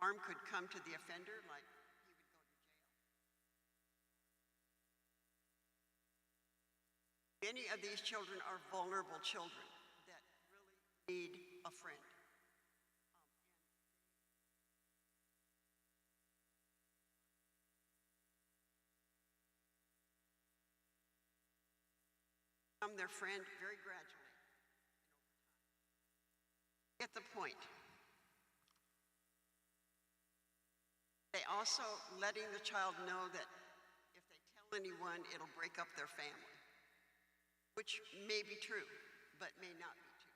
harm could come to the offender, like he would go to jail. Many of these children are vulnerable children that really need a friend. Become their friend very gradually. Get the point. They also letting the child know that if they tell anyone, it'll break up their family, which may be true, but may not be true.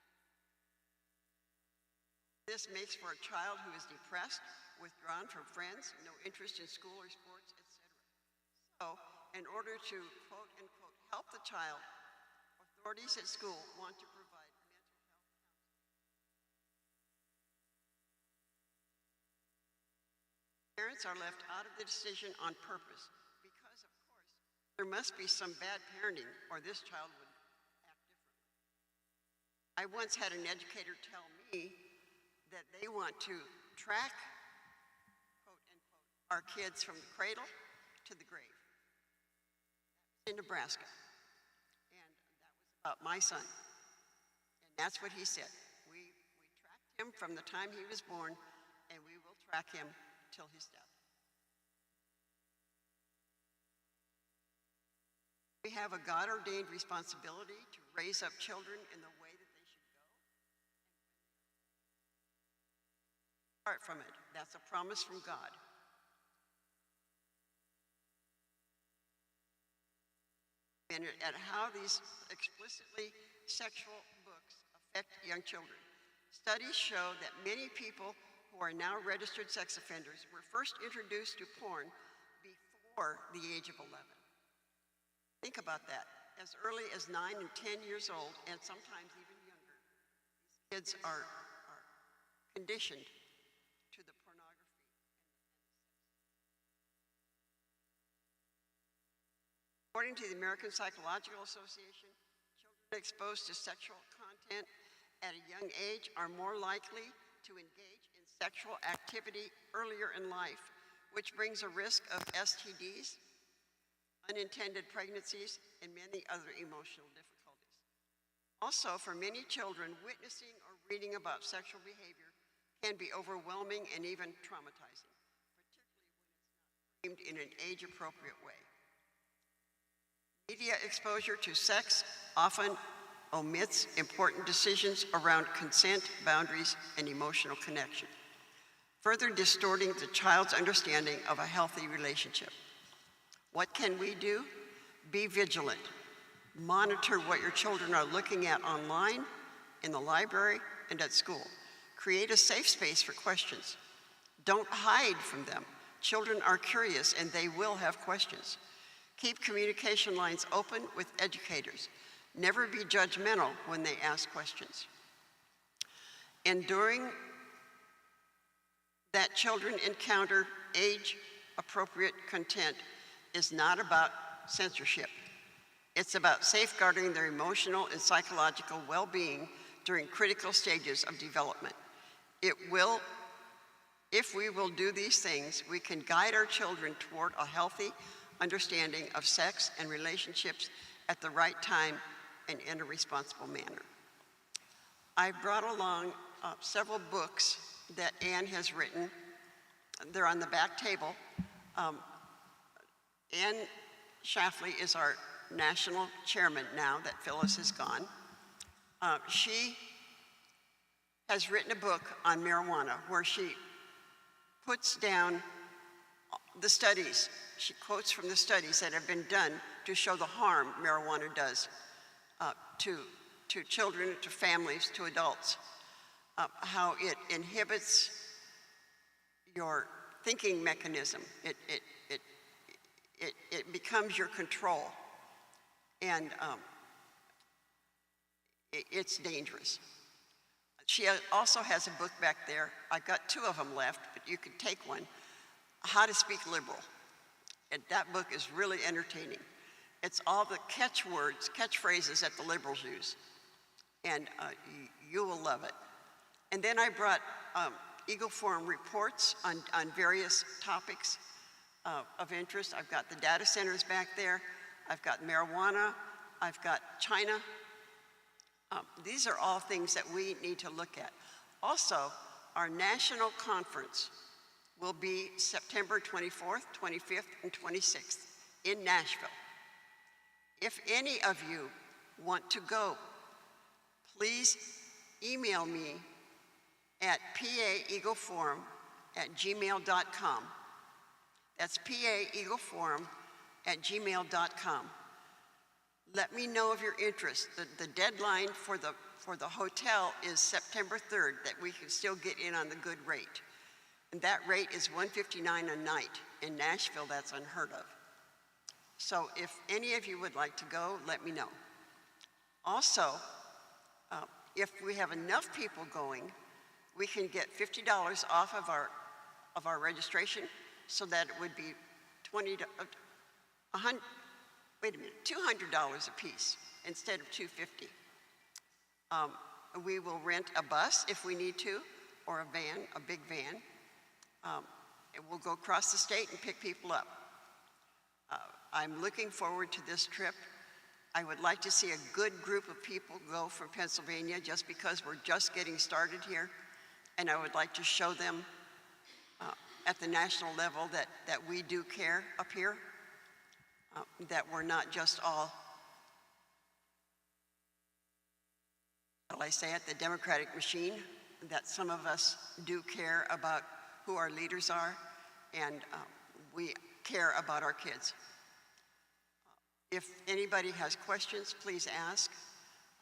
This makes for a child who is depressed, withdrawn from friends, no interest in school or sports, etc. So, in order to quote unquote help the child, authorities at school want to provide mental health counseling. Parents are left out of the decision on purpose because, of course, there must be some bad parenting or this child would act differently. I once had an educator tell me that they want to track, quote unquote, our kids from the cradle to the grave. That was in Nebraska. And that was about my son. And that's what he said. We tracked him from the time he was born, and we will track him till his death. We have a God-ordained responsibility to raise up children in the way that they should go. Apart from it, that's a promise from God. And at how these explicitly sexual books affect young children. Studies show that many people who are now registered sex offenders were first introduced to porn before the age of 11. Think about that. As early as 9 and 10 years old, and sometimes even younger, these kids are conditioned to the pornography. According to the American Psychological Association, children exposed to sexual content at a young age are more likely to engage in sexual activity earlier in life, which brings a risk of STDs, unintended pregnancies, and many other emotional difficulties. Also, for many children, witnessing or reading about sexual behavior can be overwhelming and even traumatizing, particularly when it's not framed in an age-appropriate way. Media exposure to sex often omits important decisions around consent, boundaries, and emotional connection, further distorting the child's understanding of a healthy relationship. What can we do? Be vigilant. Monitor what your children are looking at online, in the library, and at school. Create a safe space for questions. Don't hide from them. Children are curious and they will have questions. Keep communication lines open with educators. Never be judgmental when they ask questions. Ensuring that children encounter age-appropriate content is not about censorship. It's about safeguarding their emotional and psychological well-being during critical stages of development. If we will do these things, we can guide our children toward a healthy understanding of sex and relationships at the right time and in a responsible manner. I brought along several books that Anne has written. They're on the back table. Anne Schlafly is our national chairman now that Phyllis is gone. She has written a book on marijuana where she puts down the studies. She quotes from the studies that have been done to show the harm marijuana does to children, to families, to adults, how it inhibits your thinking mechanism. It becomes your control, and it's dangerous. She also has a book back there. I got 2 of them left, but you could take one, How to Speak Liberal. And that book is really entertaining. It's all the catchphrases that the liberals use. And you will love it. And then I brought Eagle Forum reports on various topics of interest. I've got the data centers back there. I've got marijuana. I've got China. These are all things that we need to look at. Also, our national conference will be September 24th, 25th, and 26th in Nashville. If any of you want to go, please email me at paeagleforum@gmail.com. That's paeagleforum@gmail.com. Let me know of your interest. The deadline for the hotel is September 3rd, that we can still get in on the good rate. And that rate is $159 a night. In Nashville, that's unheard of. So if any of you would like to go, let me know. Also, if we have enough people going, we can get $50 off of our registration, so that it would be $200 a piece instead of $250. We will rent a bus if we need to, or a van, a big van. And we'll go across the state and pick people up. I'm looking forward to this trip. I would like to see a good group of people go from Pennsylvania, just because we're just getting started here. And I would like to show them at the national level that we do care up here, that we're not just all, shall I say it, the Democratic machine, that some of us do care about who our leaders are, and we care about our kids. If anybody has questions, please ask.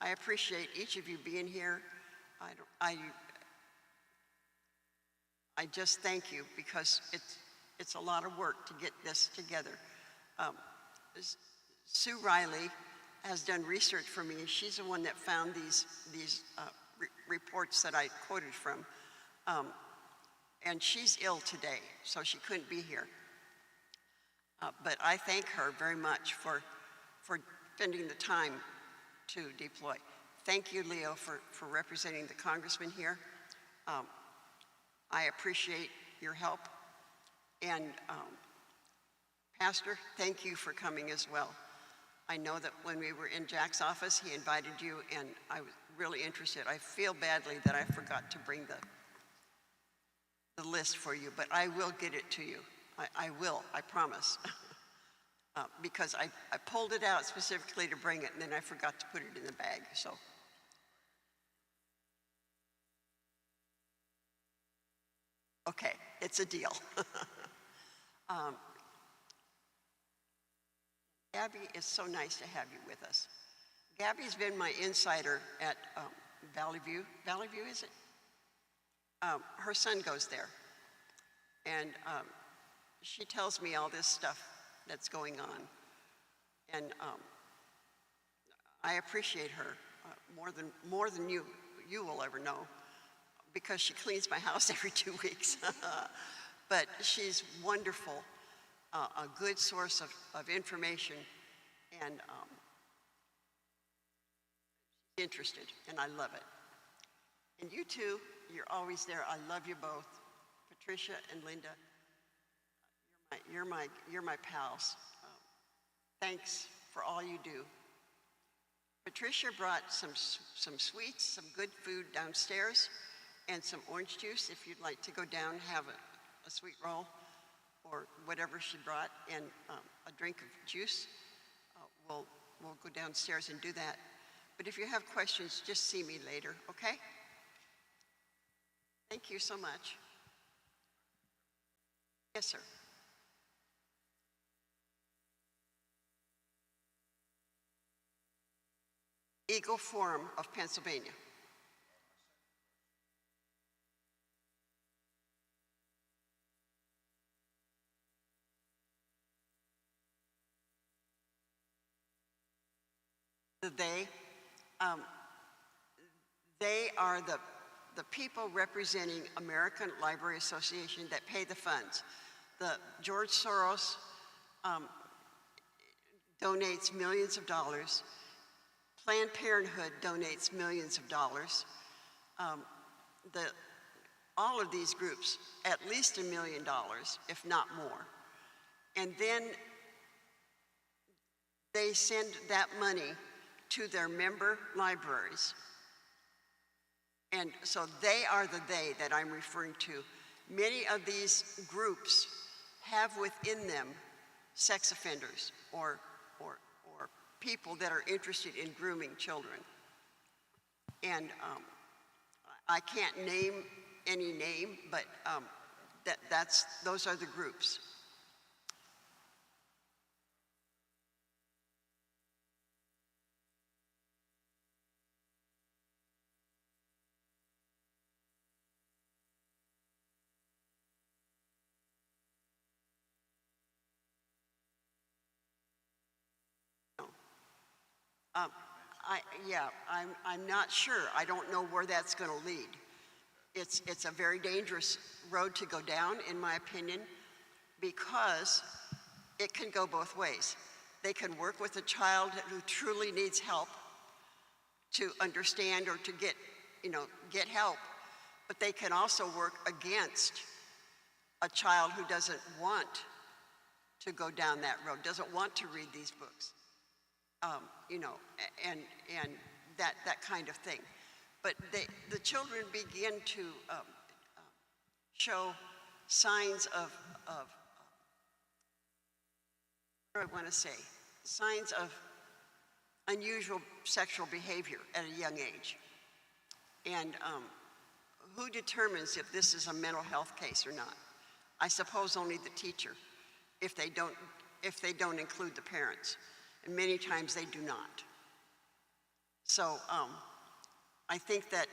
I appreciate each of you being here. I just thank you, because it's a lot of work to get this together. Sue Riley has done research for me. She's the one that found these reports that I quoted from. And she's ill today, so she couldn't be here. But I thank her very much for spending the time to deploy. Thank you, Leo, for representing the congressman here. I appreciate your help. And Pastor, thank you for coming as well. I know that when we were in Jack's office, he invited you, and I was really interested. I feel badly that I forgot to bring the list for you, but I will get it to you. I will, I promise. Because I pulled it out specifically to bring it, and then I forgot to put it in the bag, so. Okay, it's a deal. Gabby, it's so nice to have you with us. Gabby's been my insider at Valley View. Valley View, is it? Her son goes there. And she tells me all this stuff that's going on. And I appreciate her more than you will ever know, because she cleans my house every 2 weeks. But she's wonderful, a good source of information, and she's interested, and I love it. And you two, you're always there. I love you both. Patricia and Linda, you're my pals. Thanks for all you do. Patricia brought some sweets, some good food downstairs, and some orange juice. If you'd like to go down, have a sweet roll or whatever she brought, and a drink of juice, we'll go downstairs and do that. But if you have questions, just see me later, okay? Thank you so much. Yes, sir. Eagle Forum of Pennsylvania. They are the people representing American Library Association that pay the funds. The George Soros donates millions of dollars. Planned Parenthood donates millions of dollars. all of these groups at least $1 million, if not more. And then they send that money to their member libraries. And so they are the they that I'm referring to. Many of these groups have within them sex offenders or people that are interested in grooming children. And I can't name any name, but those are the groups. I'm not sure. I don't know where that's going to lead. It's a very dangerous road to go down, in my opinion, because it can go both ways. They can work with a child who truly needs help to understand or to get help, but they can also work against a child who doesn't want to go down that road, doesn't want to read these books. And that kind of thing. But the children begin to show signs of what do I want to say? Signs of unusual sexual behavior at a young age. And who determines if this is a mental health case or not? I suppose only the teacher, if they don't include the parents. And many times they do not. So I think that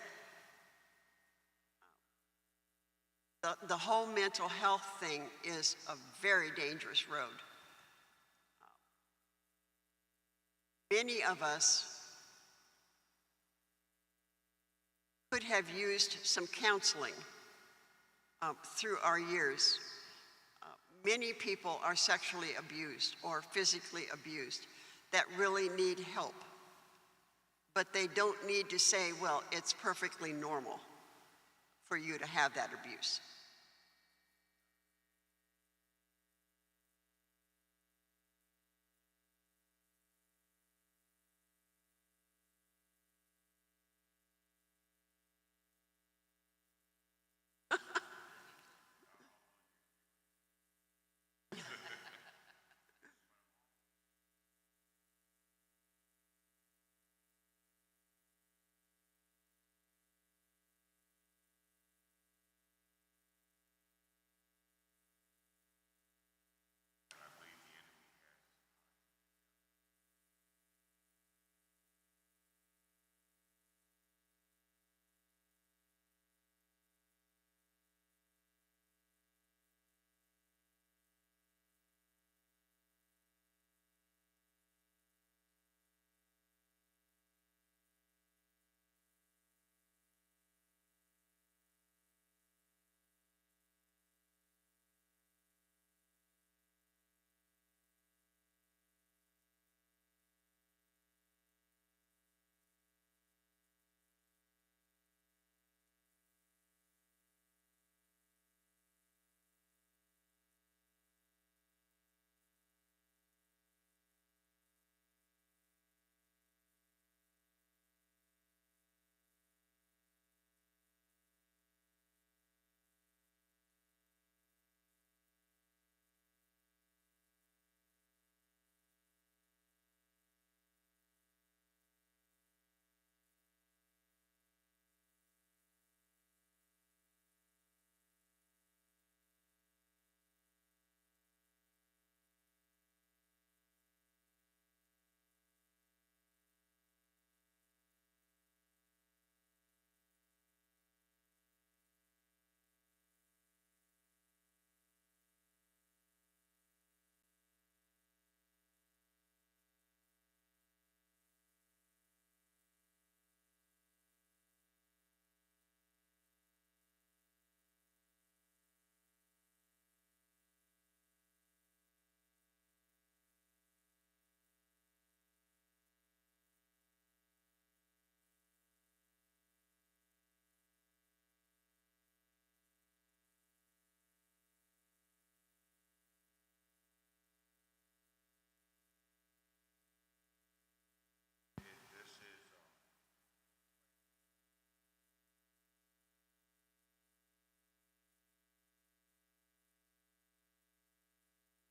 the whole mental health thing is a very dangerous road. Many of us could have used some counseling through our years. Many people are sexually abused or physically abused that really need help. But they don't need to say, well, it's perfectly normal for you to have that abuse.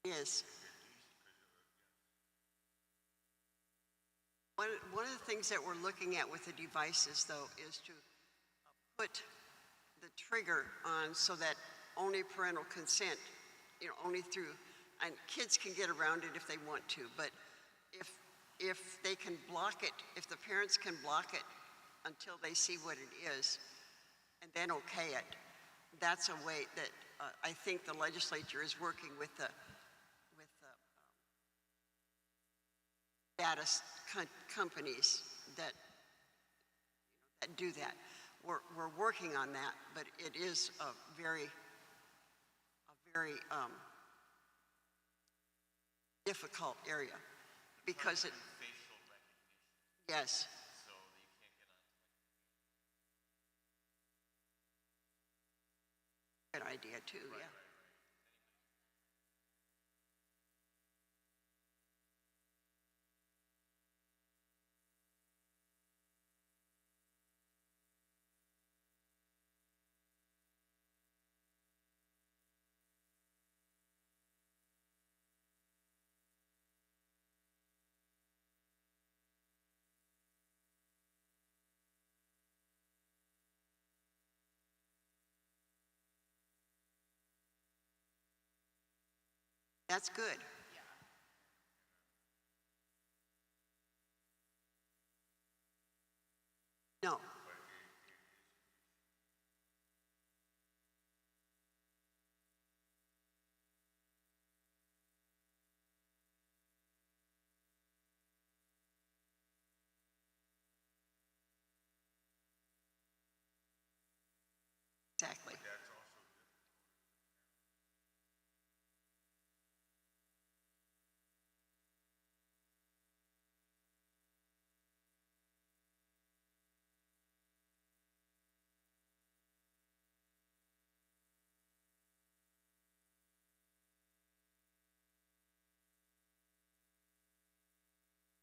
Yes. One of the things that we're looking at with the devices, though, is to put the trigger on so that only parental consent, only through, and kids can get around it if they want to, but if they can block it, if the parents can block it until they see what it is, and then okay it, that's a way that I think the legislature is working with the data companies that do that. We're working on that, but it is a very difficult area because it. Facial recognition. Yes. So you can't get on. Good idea too. Right, Yeah. right. That's good. No. Exactly.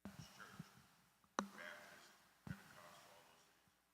That's also Baptist, Pentecostal, all those things.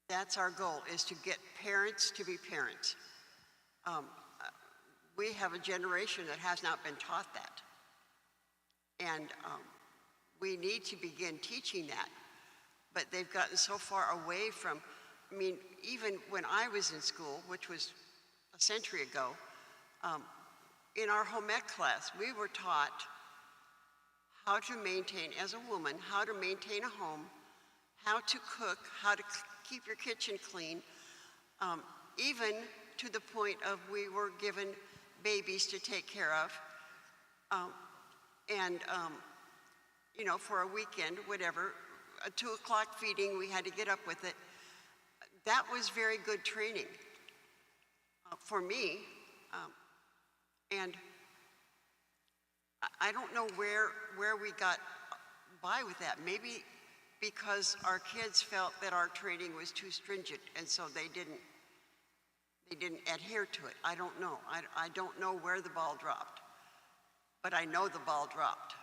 That's our goal, is to get parents to be parents. We have a generation that has not been taught that. And we need to begin teaching that. But they've gotten so far away from, even when I was in school, which was a century ago, in our home ec class, we were taught how to maintain, as a woman, how to maintain a home, how to cook, how to keep your kitchen clean, even to the point of we were given babies to take care of. For a weekend, whatever, a 2 o'clock feeding, we had to get up with it. That was very good training for me. And I don't know where we got by with that. Maybe because our kids felt that our training was too stringent, and so they didn't adhere to it. I don't know. I don't know where the ball dropped, but I know the ball dropped.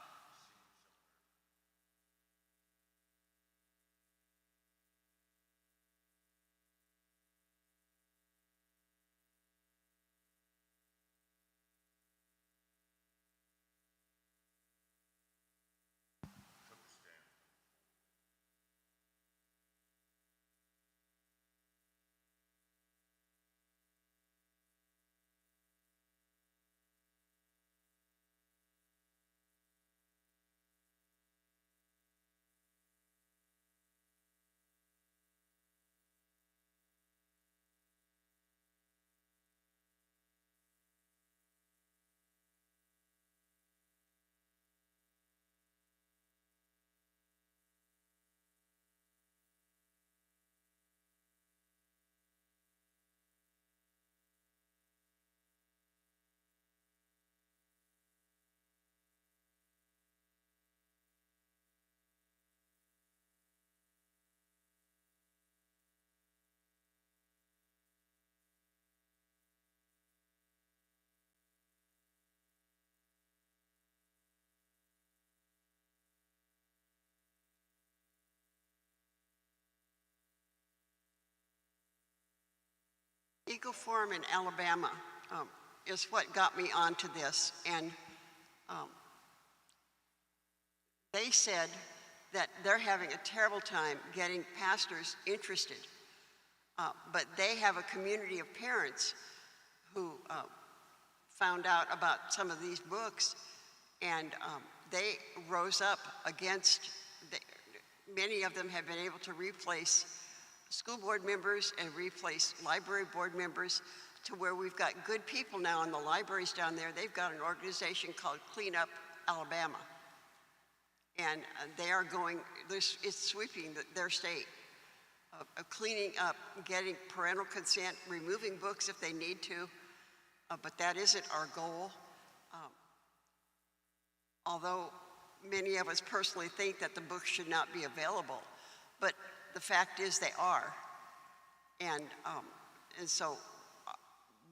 Eagle Forum in Alabama is what got me onto this, and they said that they're having a terrible time getting pastors interested, but they have a community of parents who found out about some of these books, and they rose up against, many of them have been able to replace school board members and replace library board members, to where we've got good people now in the libraries down there. They've got an organization called Clean Up Alabama, and they are going, it's sweeping their state of cleaning up, getting parental consent, removing books if they need to, but that isn't our goal. Although many of us personally think that the books should not be available, but the fact is they are. And so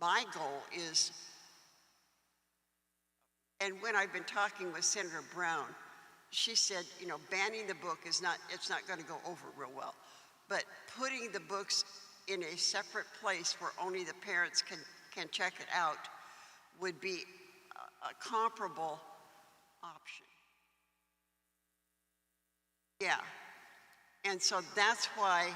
my goal is, and when I've been talking with Senator Brown, she said, you know, banning the book is not, it's not going to go over real well, but putting the books in a separate place where only the parents can check it out would be a comparable option. Yeah, and so that's why